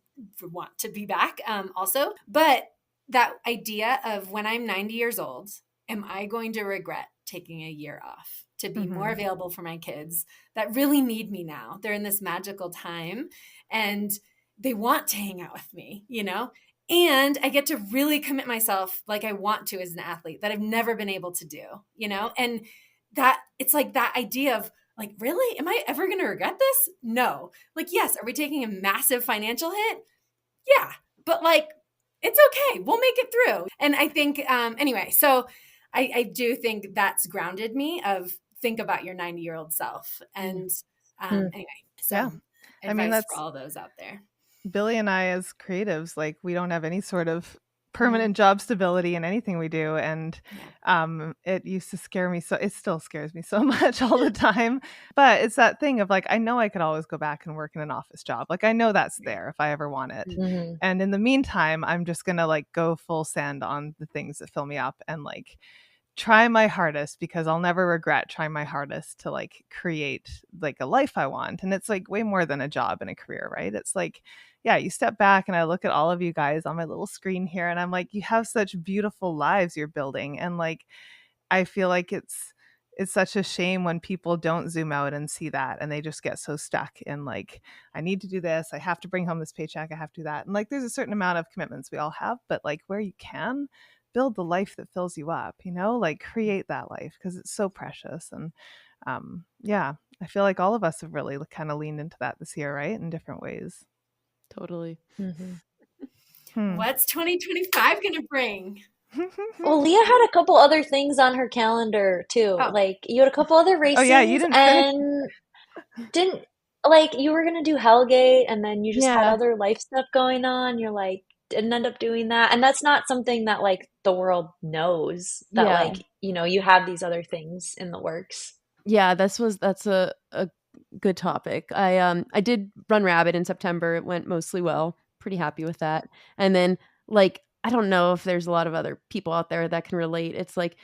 want to be back also. But that idea of when I'm 90 years old, am I going to regret taking a year off to be more available for my kids that really need me now? They're in this magical time and they want to hang out with me, and I get to really commit myself like I want to as an athlete that I've never been able to do, and that it's like that idea of like, really, am I ever going to regret this? No. Like, yes. Are we taking a massive financial hit? Yeah. But like, it's okay. We'll make it through. And I think, anyway, so I do think that's grounded me of think about your 90-year-old self. And anyway, so Yeah. advice for all those out there. Billy and I as creatives, like we don't have any sort of permanent job stability in anything we do. And it used to scare me. So it still scares me so much all the time. But it's that thing of like, I know I could always go back and work in an office job. Like I know that's there if I ever want it. Mm-hmm. And in the meantime, I'm just going to like go full send on the things that fill me up and like try my hardest, because I'll never regret trying my hardest to like create like a life I want. And it's like way more than a job and a career, right? It's like, yeah, you step back and I look at all of you guys on my little screen here and I'm like, you have such beautiful lives you're building. And like, I feel like it's such a shame when people don't zoom out and see that, and they just get so stuck in like, I need to do this, I have to bring home this paycheck, I have to do that. And like there's a certain amount of commitments we all have, but like where you can build the life that fills you up, you know, like create that life, because it's so precious. And yeah, I feel like all of us have really kind of leaned into that this year, right, in different ways. Totally. What's 2025 gonna bring? Well, Leah had a couple other things on her calendar too. Like you had a couple other races. Oh yeah, you didn't like you were gonna do Hellgate, and then you just had other life stuff going on. You're like didn't end up doing that, and that's not something that like the world knows that like you know you have these other things in the works. Yeah, that's a good topic. I did Run Rabbit in September. It went mostly well. Pretty happy with that. And then like I don't know if there's a lot of other people out there that can relate. It's like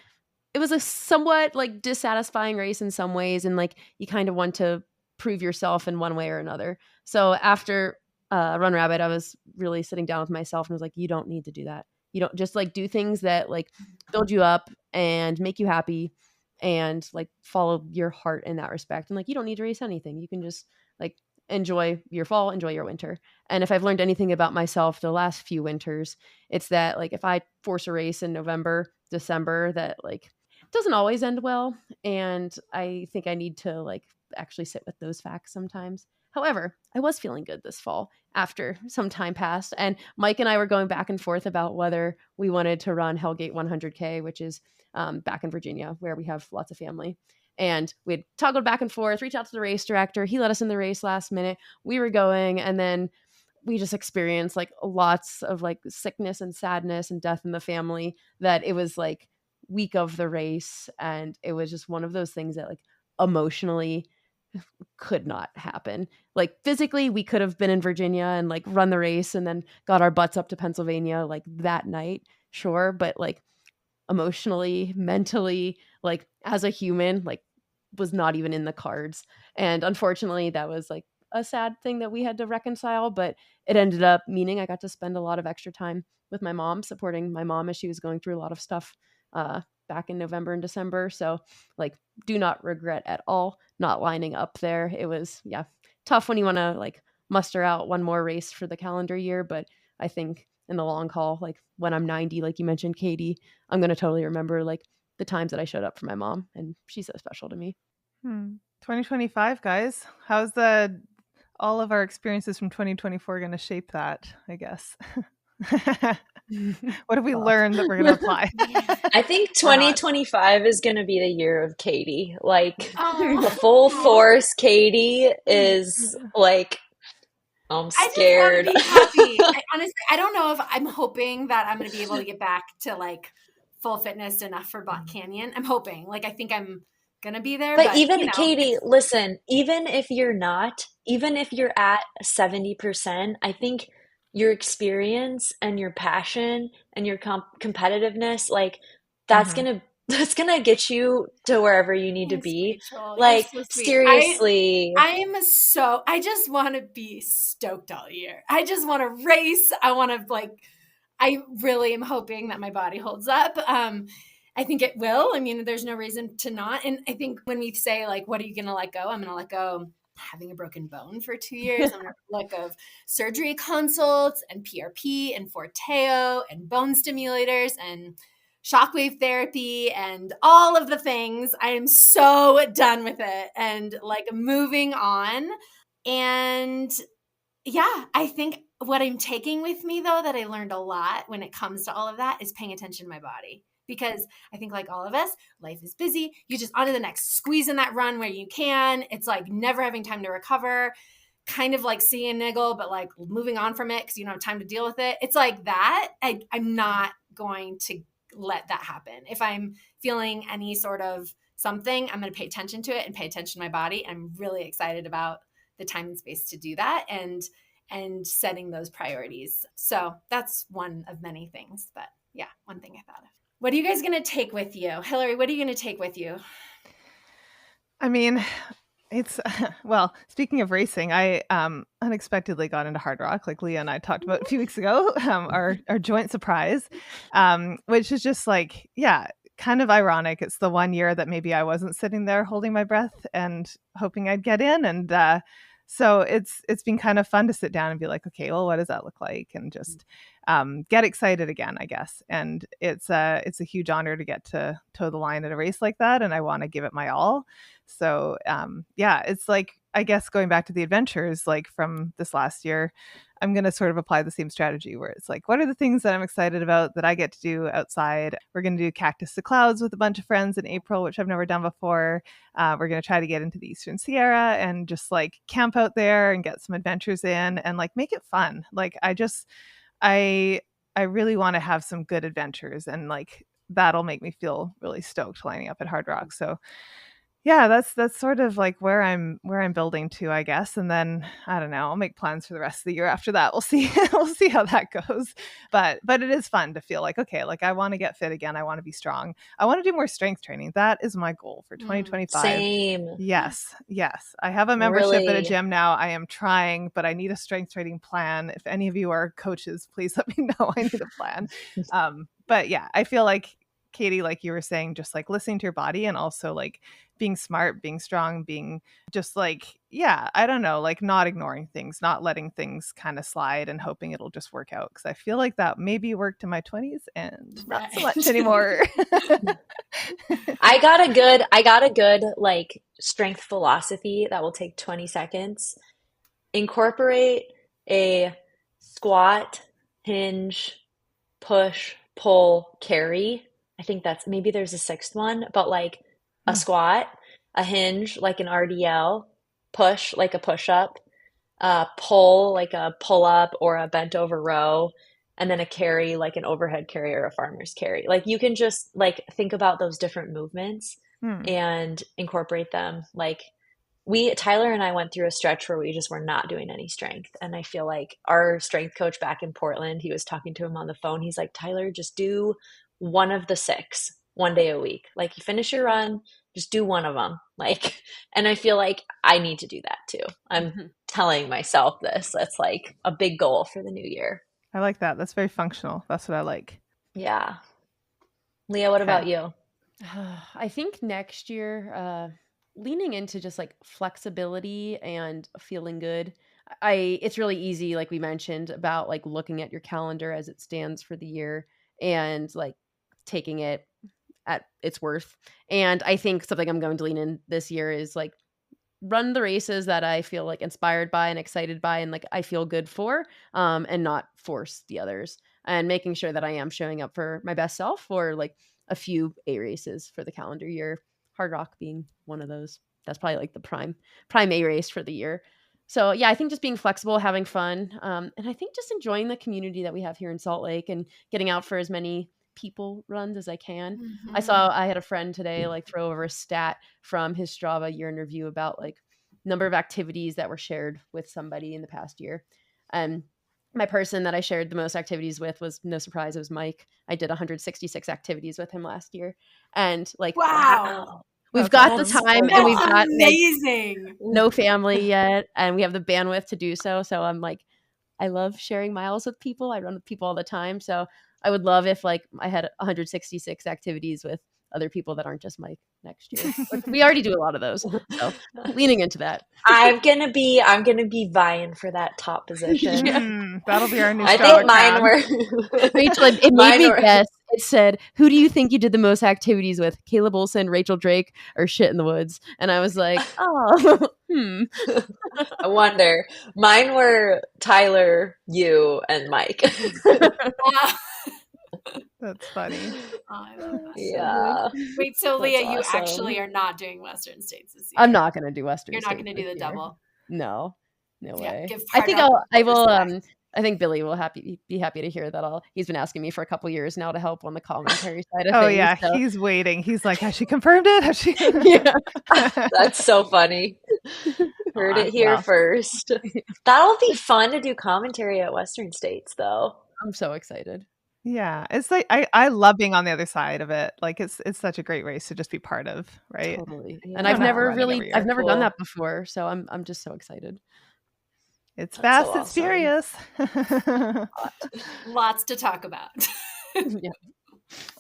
it was a somewhat like dissatisfying race in some ways, and like you kind of want to prove yourself in one way or another. So after Run Rabbit, I was really sitting down with myself and was like, you don't need to do that. You don't just like do things that like build you up and make you happy and like follow your heart in that respect. And like you don't need to race anything. You can just like enjoy your fall, enjoy your winter. And if I've learned anything about myself the last few winters, it's that like if I force a race in November, December, that like doesn't always end well. And I think I need to like actually sit with those facts sometimes. However, I was feeling good this fall after some time passed, and Mike and I were going back and forth about whether we wanted to run Hellgate 100K, which is back in Virginia where we have lots of family. And we'd toggled back and forth, reach out to the race director. He let us in the race last minute. We were going, and then we just experienced like lots of like sickness and sadness and death in the family, that it was like week of the race. And it was just one of those things that like emotionally could not happen. Like physically we could have been in Virginia and like run the race and then got our butts up to Pennsylvania like that night, sure, but like emotionally, mentally, like as a human, like was not even in the cards. And unfortunately that was like a sad thing that we had to reconcile, but it ended up meaning I got to spend a lot of extra time with my mom, supporting my mom as she was going through a lot of stuff back in November and December. So like do not regret at all not lining up there. It was tough when you want to like muster out one more race for the calendar year, but I think in the long haul, like when I'm 90, like you mentioned, Katie, I'm going to totally remember like the times that I showed up for my mom, and she's so special to me. 2025, guys. How's all of our experiences from 2024 going to shape that, I guess? What have we learned that we're going to apply? I think 2025 is going to be the year of Katie. Like full force Katie is like, I'm scared. I just want to be happy. Honestly, I don't know if I'm hoping that I'm going to be able to get back to like full fitness enough for Black Canyon. I'm hoping. Like, I think I'm going to be there. But even, you know, Katie, listen, even if you're not, even if you're at 70%, I think your experience and your passion and your competitiveness, like that's gonna get you to wherever you need to be. Rachel, like so seriously, I just want to be stoked all year. I just want to race. I want to I really am hoping that my body holds up. I think it will. I mean, there's no reason to not. And I think when we say like, what are you going to let go? I'm going to let go having a broken bone for 2 years. I'm going to let go of surgery consults and PRP and Forteo and bone stimulators and shockwave therapy and all of the things. I am so done with it and like moving on. And yeah, I think what I'm taking with me though, that I learned a lot when it comes to all of that, is paying attention to my body. Because I think like all of us, life is busy. You just on to the next, squeeze in that run where you can. It's like never having time to recover. kind of like seeing a niggle, but like moving on from it because you don't have time to deal with it. It's like that. I'm not going to let that happen. If I'm feeling any sort of something, I'm going to pay attention to it and pay attention to my body. I'm really excited about the time and space to do that and setting those priorities. So that's one of many things, but yeah, one thing I thought of. What are you guys going to take with you? Hilary, what are you going to take with you? I mean, it's well, speaking of racing, I unexpectedly got into hard rock, like Leah and I talked about a few weeks ago, our joint surprise, which is just like, yeah, kind of ironic. It's the one year that maybe I wasn't sitting there holding my breath and hoping I'd get in. And so it's been kind of fun to sit down and be like, okay, well, what does that look like? And just get excited again, I guess. And it's a huge honor to get to toe the line at a race like that. And I want to give it my all. So yeah, it's like, I guess going back to the adventures, like from this last year, I'm going to sort of apply the same strategy where it's like, what are the things that I'm excited about that I get to do outside? We're going to do Cactus to Clouds with a bunch of friends in April, which I've never done before. We're going to try to get into the Eastern Sierra and just like camp out there and get some adventures in and like make it fun. Like I really want to have some good adventures, and like that'll make me feel really stoked lining up at Hard Rock. So yeah, that's sort of like where I'm building to, I guess. And then I don't know, I'll make plans for the rest of the year after that. We'll see we'll see how that goes. But it is fun to feel like, okay, like I want to get fit again. I want to be strong. I want to do more strength training. That is my goal for 2025. Same. Yes. I have a membership at a Really? gym now. I am trying, but I need a strength training plan. If any of you are coaches, please let me know. I need a plan. But yeah, I feel like Katie, like you were saying, just like listening to your body and also like being smart, being strong, being just like, yeah, I don't know, like not ignoring things, not letting things kind of slide and hoping it'll just work out. Cause I feel like that maybe worked in my 20s and not so much anymore. I got a good like strength philosophy that will take 20 seconds. Incorporate a squat, hinge, push, pull, carry. I think that's maybe there's a sixth one, but like a squat, a hinge, like an RDL, push, like a push up, pull, like a pull up or a bent over row, and then a carry, like an overhead carry or a farmer's carry. Like you can just like think about those different movements and incorporate them. Like Tyler and I went through a stretch where we just were not doing any strength. And I feel like our strength coach back in Portland, he was talking to him on the phone. He's like, Tyler, just do one of the 6, 1 day a week. Like you finish your run, just do one of them. Like, and I feel like I need to do that too. I'm telling myself this. That's like a big goal for the new year. I like that. That's very functional. That's what I like. Yeah. Leah, what about you? I think next year, leaning into just like flexibility and feeling good. It's really easy, like we mentioned, about like looking at your calendar as it stands for the year and like taking it at its worth. And I think something I'm going to lean in this year is like run the races that I feel like inspired by and excited by and like I feel good for, and not force the others, and making sure that I am showing up for my best self for like a few A races for the calendar year, Hard Rock being one of those. That's probably like the prime A race for the year. So yeah, I think just being flexible, having fun, and I think just enjoying the community that we have here in Salt Lake and getting out for as many people runs as I can. I had a friend today like throw over a stat from his Strava year in review about like number of activities that were shared with somebody in the past year. And my person that I shared the most activities with was, no surprise, it was Mike. I did 166 activities with him last year. And like, wow. We've got the time and we've got amazing. Like, no family yet, and we have the bandwidth to do so. So I'm like, I love sharing miles with people. I run with people all the time. So I would love if like I had 166 activities with other people that aren't just Mike next year. We already do a lot of those. So leaning into that. I'm gonna be vying for that top position. That'll be our new I Strava think mine crown. were Rachel, it made me guess. It said, who do you think you did the most activities with? Caleb Olson, Rachel Drake, or Shit in the Woods? And I was like, oh, I wonder. Mine were Tyler, you, and Mike. That's funny. Oh, I love that. Yeah. Wait, so Leah, you awesome. actually are not doing Western States this year? I'm not going to do Western You're not States going to do the this year. double? No. No Yeah, way. give I hard think rock I will. respect. I think Billy will be happy to hear that. He's been asking me for a couple years now to help on the commentary side of Oh things. yeah, So. he's waiting. He's like, has she confirmed it? Has she? Yeah. That's so funny. Heard Aw, it here well, first. That'll be fun to do commentary at Western States, though. I'm so excited. Yeah, it's like I love being on the other side of it. Like it's such a great race to just be part of, right? Totally. Yeah, And You I've don't have to never run it every I've year. never done cool. that before, so I'm just so excited. It's That's so fast, it's awesome. furious. Lots to talk about. Yeah.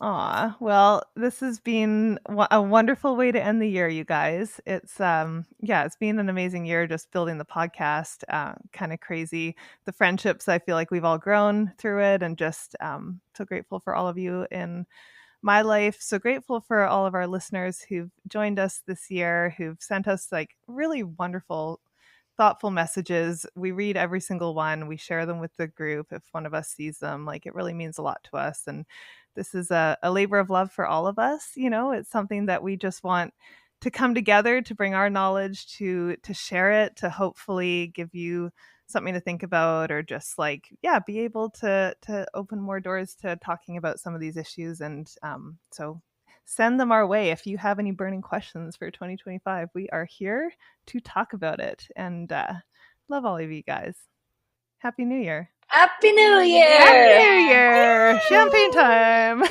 Aw, well, this has been a wonderful way to end the year, you guys. It's it's been an amazing year just building the podcast. Kind of crazy. The friendships, I feel like we've all grown through it, and just so grateful for all of you in my life. So grateful for all of our listeners who've joined us this year, who've sent us like really wonderful, thoughtful messages. We read every single one. We share them with the group if one of us sees them. Like it really means a lot to us. And this is a labor of love for all of us. You know, it's something that we just want to come together to bring our knowledge to share it, to hopefully give you something to think about, or just like, be able to open more doors to talking about some of these issues. And so send them our way. If you have any burning questions for 2025, we are here to talk about it. And love all of you guys. Happy New Year. Happy New Year! Happy New Year! Champagne time.